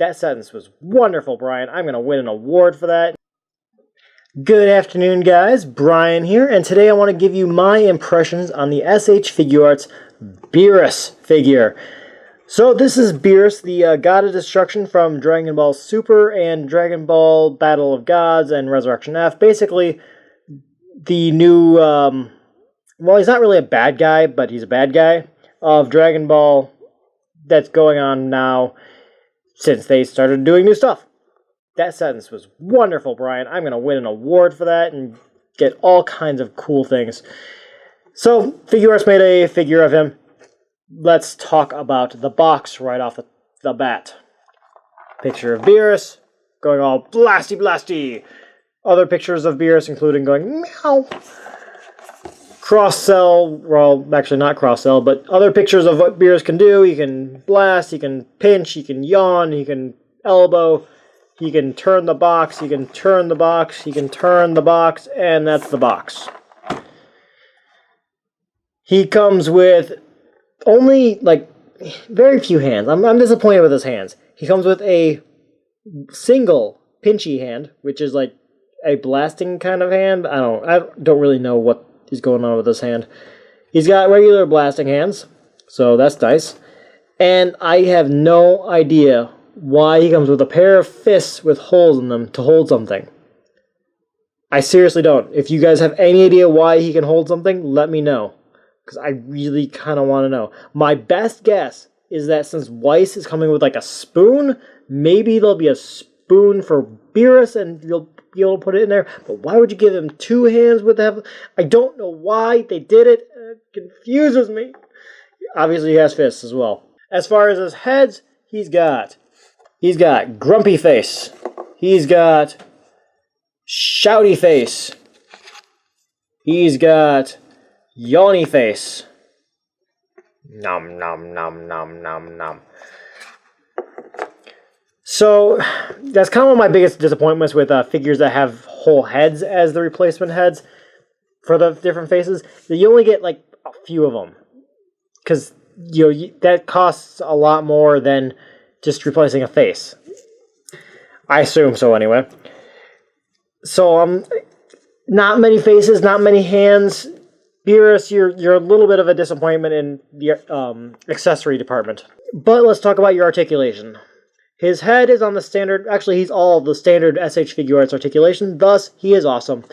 That sentence was wonderful, Brian. I'm going to win an award for that. Good afternoon, guys. Brian here, and today I want to give you my impressions on the SH Figuarts Beerus figure. So this is Beerus, the God of Destruction from Dragon Ball Super and Dragon Ball Battle of Gods and Resurrection F. Basically, the new, well, he's not really a bad guy, but he's a bad guy of Dragon Ball that's going on now since they started doing new stuff. That sentence was wonderful, Brian. I'm going to win an award for that and get all kinds of cool things. So, Figuarts made a figure of him. Let's talk about the box right off the bat. Picture of Beerus going all blasty blasty. Other pictures of Beerus including going meow. Cross-cell, well, actually not cross-cell, but other pictures of what Beerus can do. He can blast, he can pinch, he can yawn, he can elbow, he can turn the box, he can turn the box, he can turn the box, and that's the box. He comes with only, like, very few hands. I'm disappointed with his hands. He comes with a single pinchy hand, which is like a blasting kind of hand. I don't really know what is going on with his hand. He's got regular blasting hands, so that's nice. And I have no idea why he comes with a pair of fists with holes in them to hold something. I seriously don't. If you guys have any idea why he can hold something, let me know, because I really kind of want to know. My best guess is that since Weiss is coming with like a spoon, maybe there'll be a spoon for Beerus and you'll be able to put it in there. But why would you give him two hands with that? I don't know why they did it. It confuses me. Obviously he has fists as well. As far as his heads, he's got grumpy face. He's got shouty face. He's got yawny face. Nom nom nom nom nom nom. So that's kind of one of my biggest disappointments with figures that have whole heads as the replacement heads for the different faces. You only get like a few of them because that costs a lot more than just replacing a face. I assume so anyway. So not many faces, not many hands. Beerus, you're a little bit of a disappointment in the accessory department. But let's talk about your articulation. His head is on the standard, actually he's all of the standard SH Figuarts articulation, thus he is awesome.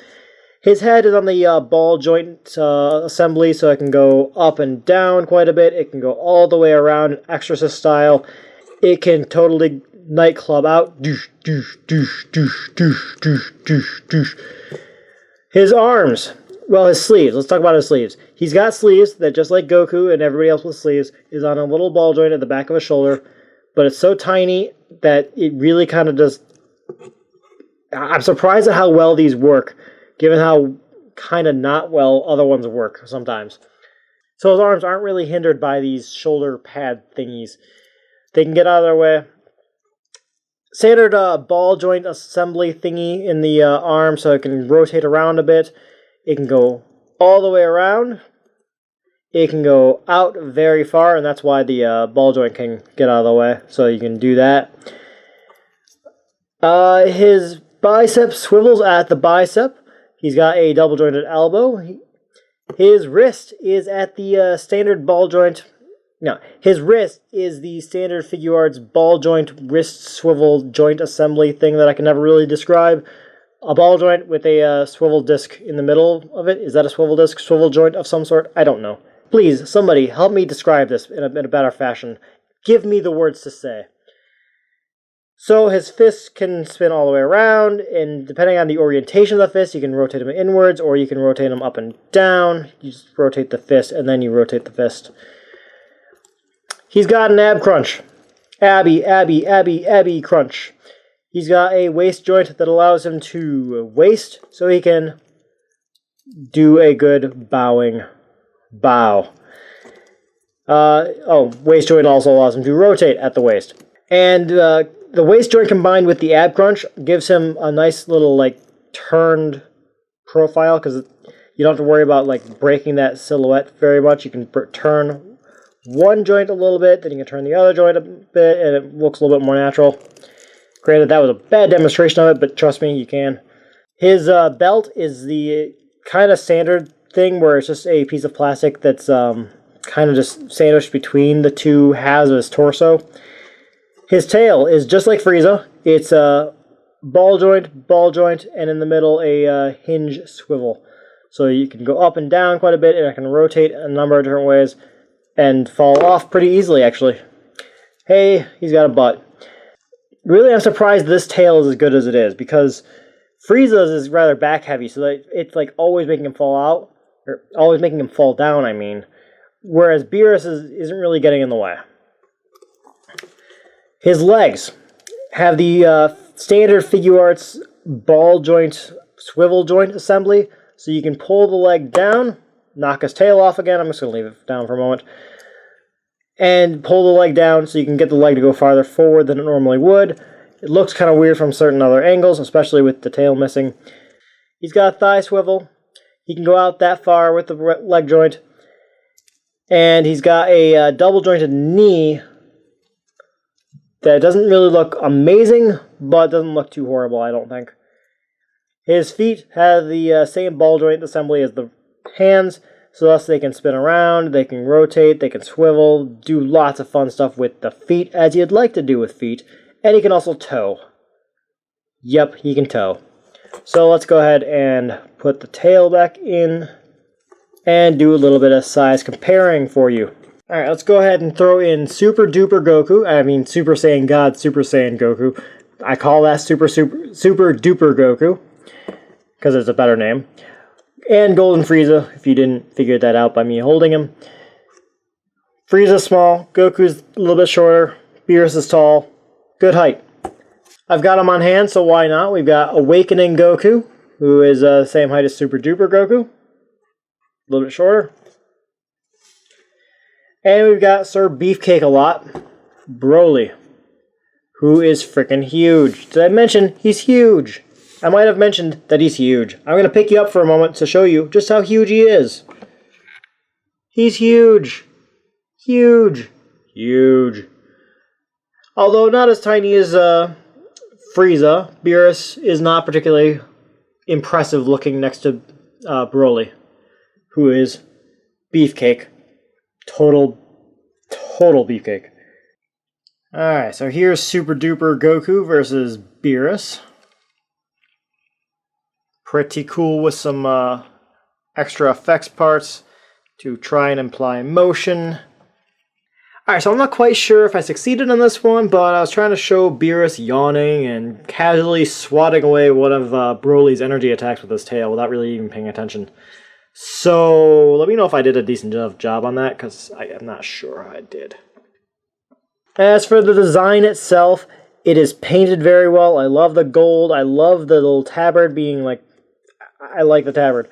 His head is on the ball joint assembly, so it can go up and down quite a bit. It can go all the way around, Exorcist style. It can totally nightclub out. Doosh, doosh, doosh, doosh, doosh, doosh, doosh, doosh. His arms, well, his sleeves. Let's talk about his sleeves. He's got sleeves that, just like Goku and everybody else with sleeves, is on a little ball joint at the back of his shoulder, but it's so tiny that it really kind of does. I'm surprised at how well these work, given how kind of not well other ones work sometimes. So his arms aren't really hindered by these shoulder pad thingies. They can get out of their way. Standard ball joint assembly thingy in the arm, so it can rotate around a bit. It can go all the way around. It can go out very far, and that's why the ball joint can get out of the way, so you can do that. His bicep swivels at the bicep. He's got a double jointed elbow. His wrist is at the standard ball joint. No, his wrist is the standard Figuarts ball joint wrist swivel joint assembly thing that I can never really describe. A ball joint with a swivel disc in the middle of it. Is that a swivel disc? Swivel joint of some sort? I don't know. Please, somebody, help me describe this in a better fashion. Give me the words to say. So his fists can spin all the way around, and depending on the orientation of the fist, you can rotate them inwards, or you can rotate them up and down. You just rotate the fist, and then you rotate the fist. He's got an ab crunch. Abby crunch. He's got a waist joint that allows him to waist, so he can do a good bowing bow. Waist joint also allows him to rotate at the waist. And the waist joint combined with the ab crunch gives him a nice little, like, turned profile, because you don't have to worry about, like, breaking that silhouette very much. You can turn one joint a little bit, then you can turn the other joint a bit, and it looks a little bit more natural. Granted, that was a bad demonstration of it, but trust me, you can. His belt is the kind of standard thing where it's just a piece of plastic that's kind of just sandwiched between the two halves of his torso. His tail is just like Frieza. It's a ball joint, and in the middle a hinge swivel. So you can go up and down quite a bit, and it can rotate a number of different ways and fall off pretty easily, actually. Hey, he's got a butt. Really, I'm surprised this tail is as good as it is, because Frieza's is rather back heavy, so that it's like always making him fall out, or always making him fall down, I mean. Whereas Beerus isn't really getting in the way. His legs have the standard Figuarts ball joint, swivel joint assembly, so you can pull the leg down, knock his tail off again. I'm just going to leave it down for a moment. And pull the leg down so you can get the leg to go farther forward than it normally would. It looks kind of weird from certain other angles, especially with the tail missing. He's got a thigh swivel. He can go out that far with the leg joint. And he's got a double jointed knee that doesn't really look amazing, but doesn't look too horrible, I don't think. His feet have the same ball joint assembly as the hands, so thus they can spin around, they can rotate, they can swivel, do lots of fun stuff with the feet, as you'd like to do with feet. And he can also tow. Yep, he can tow. So let's go ahead and put the tail back in and do a little bit of size comparing for you. Alright, let's go ahead and throw in Super Duper Goku. I mean Super Saiyan God, Super Saiyan Goku. I call that Super Duper Goku, because it's a better name. And Golden Frieza, if you didn't figure that out by me holding him. Frieza's small, Goku's a little bit shorter, Beerus is tall. Good height. I've got him on hand, so why not? We've got Awakening Goku, who is the same height as Super Duper Goku. A little bit shorter. And we've got Sir Beefcake a lot, Broly, who is freaking huge. Did I mention he's huge? I might have mentioned that he's huge. I'm going to pick you up for a moment to show you just how huge he is. He's huge. Huge. Huge. Although not as tiny as Frieza, Beerus is not particularly impressive looking next to Broly, who is Beefcake. Total Beefcake. Alright, so here's Super Duper Goku versus Beerus. Pretty cool with some extra effects parts to try and imply motion. Alright, so I'm not quite sure if I succeeded on this one, but I was trying to show Beerus yawning and casually swatting away one of Broly's energy attacks with his tail without really even paying attention. So let me know if I did a decent enough job on that, because I am not sure I did. As for the design itself, it is painted very well. I love the gold. I love the little tabard being like... I like the tabard.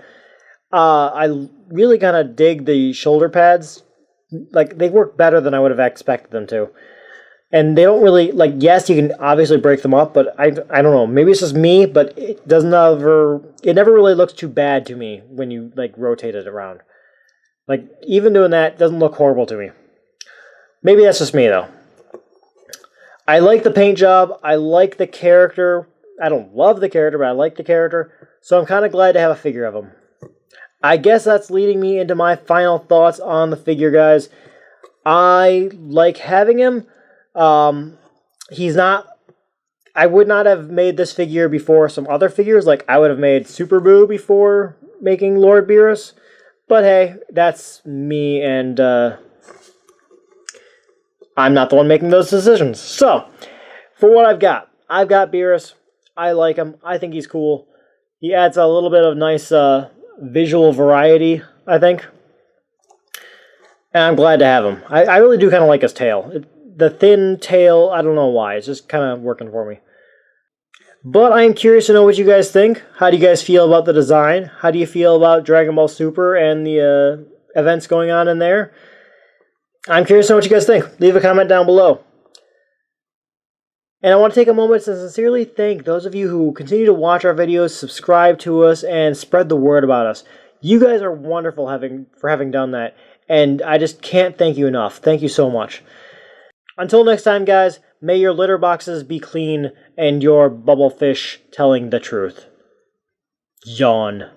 I really kind of dig the shoulder pads. Like, they work better than I would have expected them to. And they don't really, like, yes, you can obviously break them up, but I don't know. Maybe it's just me, but it never really looks too bad to me when you, like, rotate it around. Like, even doing that doesn't look horrible to me. Maybe that's just me, though. I like the paint job. I like the character. I don't love the character, but I like the character. So I'm kind of glad to have a figure of him. I guess that's leading me into my final thoughts on the figure, guys. I like having him. He's not... I would not have made this figure before some other figures. Like, I would have made Super Buu before making Lord Beerus. But hey, that's me, and I'm not the one making those decisions. So, for what I've got Beerus. I like him. I think he's cool. He adds a little bit of nice visual variety, I think. And I'm glad to have him. I really do kind of like his tail. The thin tail, I don't know why. It's just kind of working for me. But I am curious to know what you guys think. How do you guys feel about the design? How do you feel about Dragon Ball Super and the events going on in there? I'm curious to know what you guys think. Leave a comment down below. And I want to take a moment to sincerely thank those of you who continue to watch our videos, subscribe to us, and spread the word about us. You guys are wonderful for having done that, and I just can't thank you enough. Thank you so much. Until next time, guys, may your litter boxes be clean and your bubble fish telling the truth. Yawn.